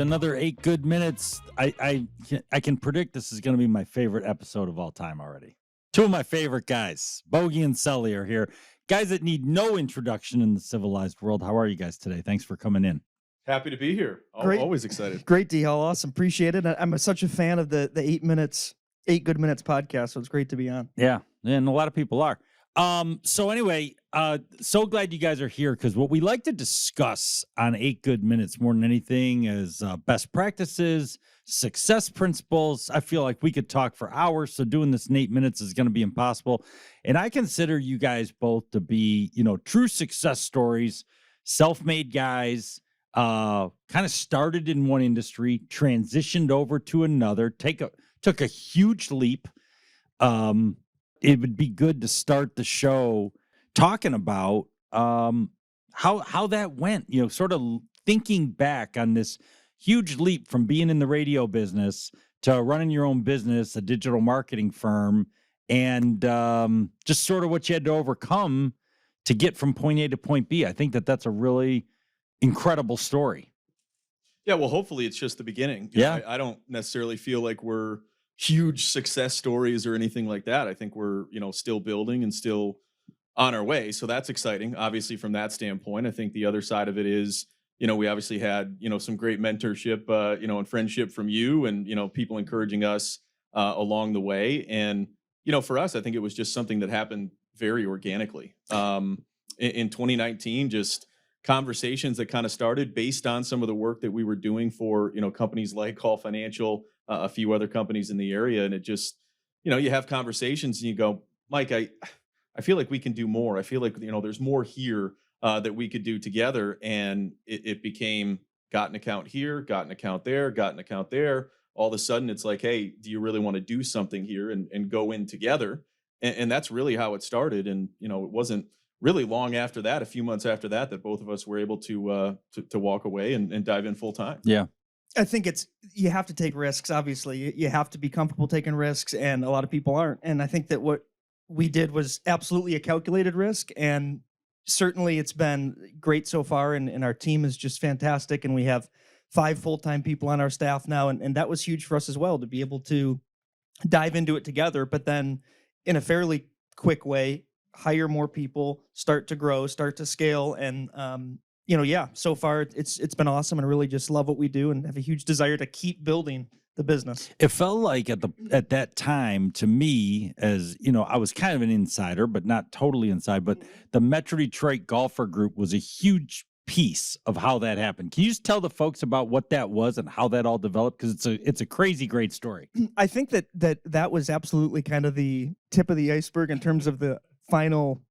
Another 8 good minutes. I can predict this is going to be my favorite episode of all time already. Two of my favorite guys, Bogey and Sully, are here. Guys that need no introduction in the civilized world. How are you guys today? Thanks for coming in. Happy to be here. Great. Always excited. Great deal. Awesome. Appreciate it. I'm such a fan of the 8 good minutes podcast. So it's great to be on. Yeah, and a lot of people are. So anyway, so glad you guys are here, because what we like to discuss on 8 good minutes more than anything is best practices, success principles. I feel like we could talk for hours, so doing this in 8 minutes is going to be impossible. And I consider you guys both to be, true success stories, self-made guys, kind of started in one industry, transitioned over to another, took a huge leap. It would be good to start the show talking about how that went, sort of thinking back on this huge leap from being in the radio business to running your own business, a digital marketing firm, and just sort of what you had to overcome to get from point A to point B. I think that's a really incredible story. Yeah, well, hopefully it's just the beginning. Yeah. I don't necessarily feel like we're huge success stories or anything like that. I think we're, still building and still on our way. So that's exciting. Obviously, from that standpoint, I think the other side of it is, we obviously had, some great mentorship, and friendship from you and, people encouraging us along the way. And, for us, I think it was just something that happened very organically. In 2019, just conversations that kind of started based on some of the work that we were doing for, companies like Call Financial, a few other companies in the area. And it just, you have conversations and you go, Mike, I feel like we can do more. I feel like, there's more here that we could do together. And it became got an account here, got an account there, got an account there. All of a sudden it's like, hey, do you really want to do something here and go in together? And that's really how it started. And, it wasn't really long after that, a few months after that, that both of us were able to walk away and dive in full time. Yeah. I think you have to take risks. Obviously, you have to be comfortable taking risks, and a lot of people aren't. And I think that what we did was absolutely a calculated risk, and certainly it's been great so far. And our team is just fantastic, and we have 5 full-time people on our staff now, and that was huge for us as well to be able to dive into it together. But then, in a fairly quick way, hire more people, start to grow, start to scale, and so far it's been awesome, and really just love what we do and have a huge desire to keep building the business. It felt like at that time, to me, as I was kind of an insider, but not totally inside, but the Metro Detroit Golfer Group was a huge piece of how that happened. Can you just tell the folks about what that was and how that all developed? Because it's a crazy great story. I think that was absolutely kind of the tip of the iceberg in terms of the final,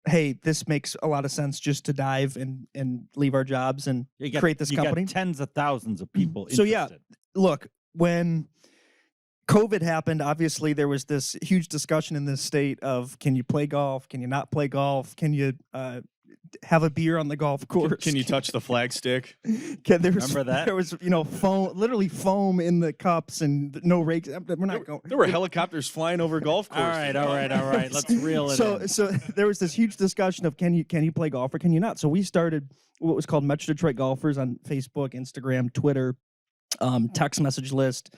hey, this makes a lot of sense just to dive and leave our jobs and create this company. Got tens of thousands of people interested. So yeah, look, when COVID happened, obviously there was this huge discussion in this state of, can you play golf? Can you not play golf? Can you have a beer on the golf course? Can you touch the flag stick? Remember that? There was, literally foam in the cups and no rakes. We're not going. There were helicopters flying over golf courses. All right. Let's reel it in. So there was this huge discussion of, can you play golf or can you not? So we started what was called Metro Detroit Golfers on Facebook, Instagram, Twitter, text message list.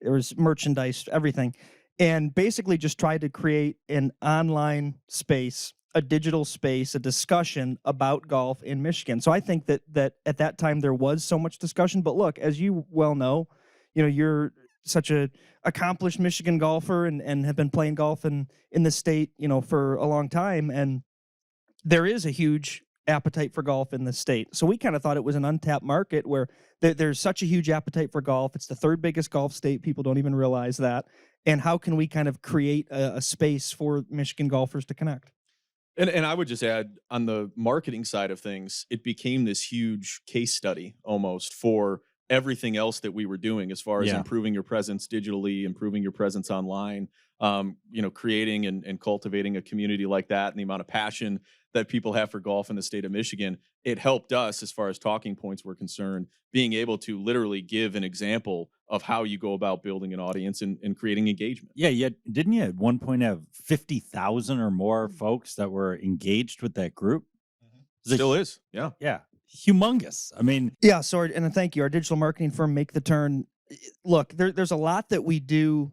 There was merchandise, everything. And basically just tried to create an online space, a digital space, a discussion about golf in Michigan. So I think that at that time there was so much discussion. But look, as you well know, you're such a accomplished Michigan golfer and have been playing golf in the state, for a long time. And there is a huge appetite for golf in the state. So we kind of thought it was an untapped market where there's such a huge appetite for golf. It's the 3rd biggest golf state. People don't even realize that. And how can we kind of create a space for Michigan golfers to connect? And I would just add, on the marketing side of things, it became this huge case study almost for everything else that we were doing as far as improving your presence digitally, improving your presence online, creating and cultivating a community like that, and the amount of passion that people have for golf in the state of Michigan. It helped us, as far as talking points were concerned, being able to literally give an example of how you go about building an audience and creating engagement. Yeah, didn't you at one point have 50,000 or more folks that were engaged with that group? Still is, yeah. Yeah, humongous. I mean, Yeah. So, and thank you. Our digital marketing firm, Make the Turn. Look, there's a lot that we do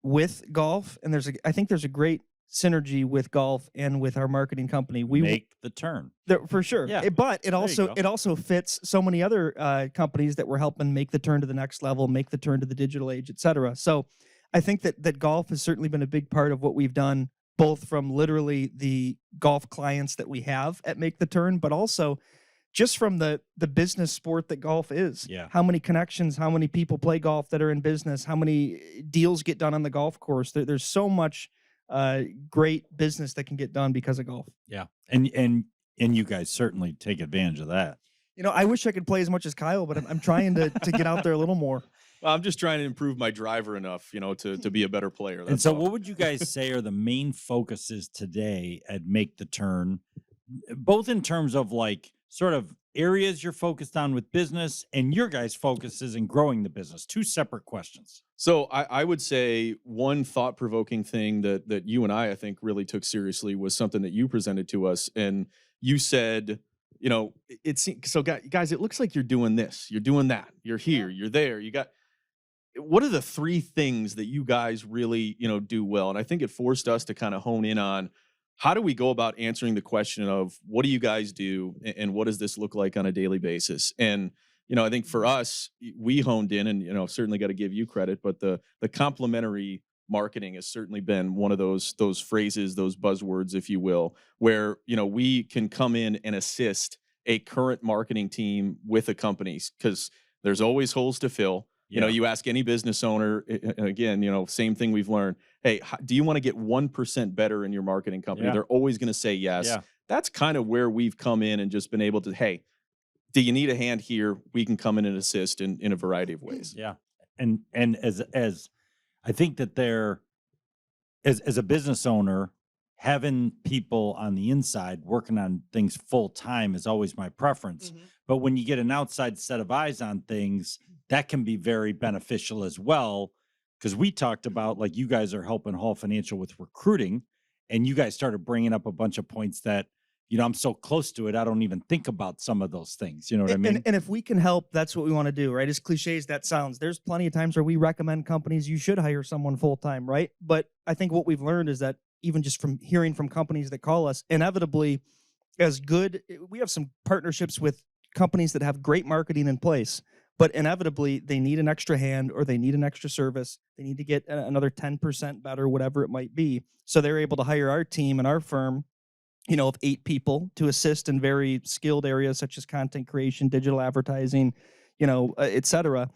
with golf, and I think there's a great synergy with golf and with our marketing company. We make the turn. for sure. Yeah. But There you go. it also fits so many other companies that we're helping make the turn to the next level, make the turn to the digital age, et cetera. So I think that golf has certainly been a big part of what we've done, both from literally the golf clients that we have at Make the Turn, but also just from the business sport that golf is. Yeah. How many connections, how many people play golf that are in business, how many deals get done on the golf course. There's so much great business that can get done because of golf. Yeah. And you guys certainly take advantage of that. You know, I wish I could play as much as Kyle, but I'm trying to get out there a little more. Well, I'm just trying to improve my driver enough, to be a better player. And That's so all. what would you guys say are the main focuses today at Make the Turn, both in terms of like sort of areas you're focused on with business and your guys' focuses in growing the business? Two separate questions. So I would say one thought-provoking thing that you and I think really took seriously was something that you presented to us, and you said, it's so guys, it looks like you're doing this, you're doing that, you're here, you're there, you got. What are the three things that you guys really, do well? And I think it forced us to kind of hone in on how do we go about answering the question of what do you guys do and what does this look like on a daily basis? And I think for us, we honed in, and certainly got to give you credit, but the complementary marketing has certainly been one of those phrases, those buzzwords, if you will, where we can come in and assist a current marketing team with a company, because there's always holes to fill. Yeah. You ask any business owner, and again, same thing we've learned. Hey, do you want to get 1% better in your marketing company? Yeah. They're always going to say yes. Yeah. That's kind of where we've come in and just been able to, hey, do you need a hand here? We can come in and assist in a variety of ways. Yeah. And as I think that as a business owner, having people on the inside working on things full time is always my preference. Mm-hmm. But when you get an outside set of eyes on things, that can be very beneficial as well. Because we talked about, like, you guys are helping Hall Financial with recruiting, and you guys started bringing up a bunch of points that, I'm so close to it, I don't even think about some of those things. You know what I mean? And if we can help, that's what we want to do, right? As cliche as that sounds, there's plenty of times where we recommend companies you should hire someone full time, right? But I think what we've learned is that even just from hearing from companies that call us, inevitably, we have some partnerships with companies that have great marketing in place, but inevitably they need an extra hand or they need an extra service. They need to get another 10% better, whatever it might be. So they're able to hire our team and our firm, of 8 people to assist in very skilled areas such as content creation, digital advertising, et cetera,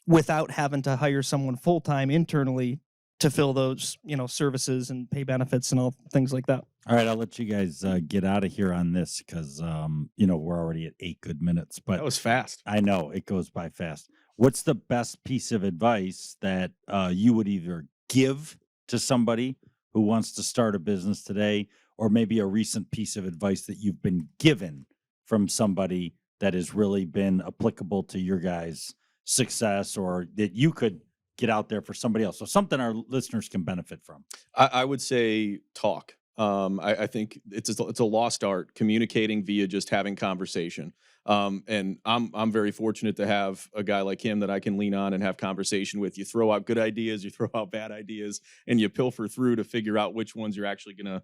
without having to hire someone full-time internally to fill those, services and pay benefits and all things like that. All right, I'll let you guys get out of here on this because, we're already at 8 good minutes. But That was fast. I know it goes by fast. What's the best piece of advice that you would either give to somebody who wants to start a business today, or maybe a recent piece of advice that you've been given from somebody that has really been applicable to your guys' success, or that you could get out there for somebody else? So something our listeners can benefit from. I would say talk. I think it's a lost art, communicating via just having conversation. And I'm very fortunate to have a guy like him that I can lean on and have conversation with. You throw out good ideas, you throw out bad ideas, and you pilfer through to figure out which ones you're actually gonna,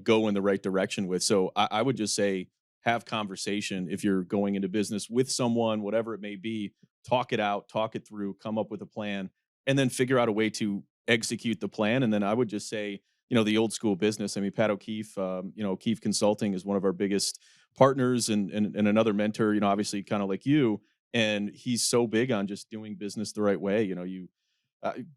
go in the right direction with. So I would just say have conversation if you're going into business with someone, whatever it may be. Talk it out, talk it through, come up with a plan, and then figure out a way to execute the plan. And then I would just say, the old school business. I mean, Pat O'Keefe, O'Keefe Consulting is one of our biggest partners and another mentor, obviously kind of like you. And he's so big on just doing business the right way. You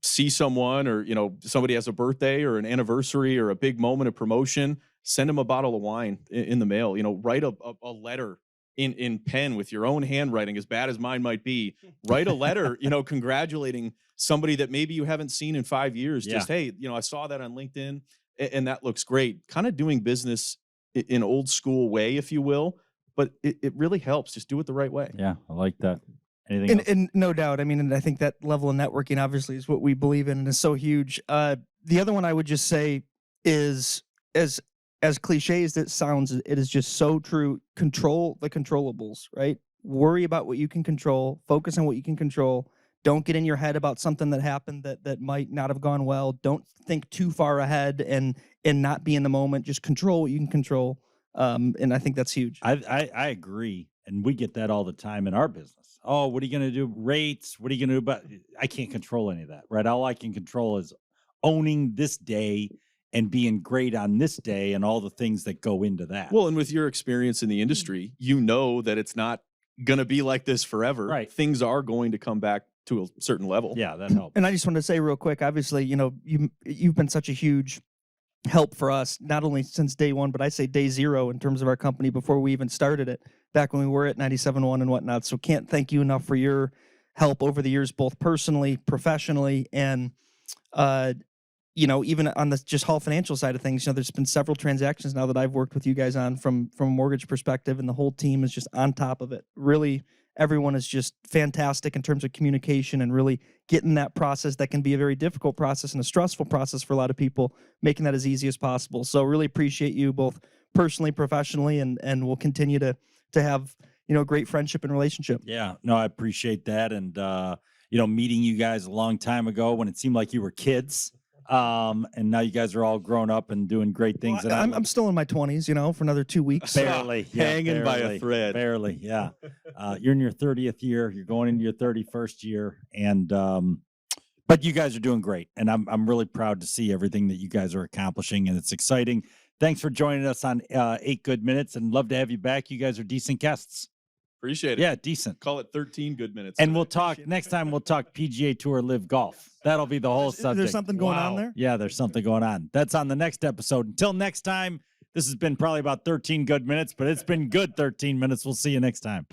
see someone, or, somebody has a birthday or an anniversary or a big moment of promotion, send them a bottle of wine in the mail, write a letter in pen with your own handwriting, as bad as mine might be. Write a letter, congratulating somebody that maybe you haven't seen in 5 years. Yeah. Just, hey, I saw that on LinkedIn and that looks great. Kind of doing business in old school way, if you will, but it really helps. Just do it the right way. Yeah, I like that. Anything else? And no doubt, I mean, and I think that level of networking obviously is what we believe in and is so huge. The other one I would just say is, as as cliche as it sounds, it is just so true. Control the controllables, right? Worry about what you can control, focus on what you can control. Don't get in your head about something that happened that might not have gone well. Don't think too far ahead and not be in the moment. Just control what you can control. And I think that's huge. I agree. And we get that all the time in our business. Oh, what are you going to do? Rates. What are you going to do about? I can't control any of that, right? All I can control is owning this day and being great on this day and all the things that go into that. Well, and with your experience in the industry, you know that it's not going to be like this forever. Right. Things are going to come back to a certain level. Yeah, that helps. And I just wanted to say real quick, obviously, you've been such a huge help for us, not only since day one, but I say day zero in terms of our company before we even started it, back when we were at 97.1 and whatnot. So can't thank you enough for your help over the years, both personally, professionally, and even on the just Hall financial side of things. There's been several transactions now that I've worked with you guys on from a mortgage perspective, and the whole team is just on top of it. Really, everyone is just fantastic in terms of communication and really getting that process that can be a very difficult process and a stressful process for a lot of people, making that as easy as possible. So really appreciate you both personally, professionally, and we'll continue to have great friendship and relationship. Yeah, no, I appreciate that. And meeting you guys a long time ago when it seemed like you were kids. And now you guys are all grown up and doing great things. Well, I'm still in my 20s, for another 2 weeks. Barely. Hanging by a thread. Barely, yeah. You're in your 30th year. You're going into your 31st year. And but you guys are doing great. And I'm really proud to see everything that you guys are accomplishing. And it's exciting. Thanks for joining us on 8 Good Minutes, and love to have you back. You guys are decent guests. Appreciate it. Yeah, decent. Call it 13 good minutes. And today. we'll talk next time. We'll talk PGA Tour Live Golf. That'll be the whole subject. There's something going on there? Yeah, there's something going on. That's on the next episode. Until next time, this has been probably about 13 good minutes, but it's been good 13 minutes. We'll see you next time.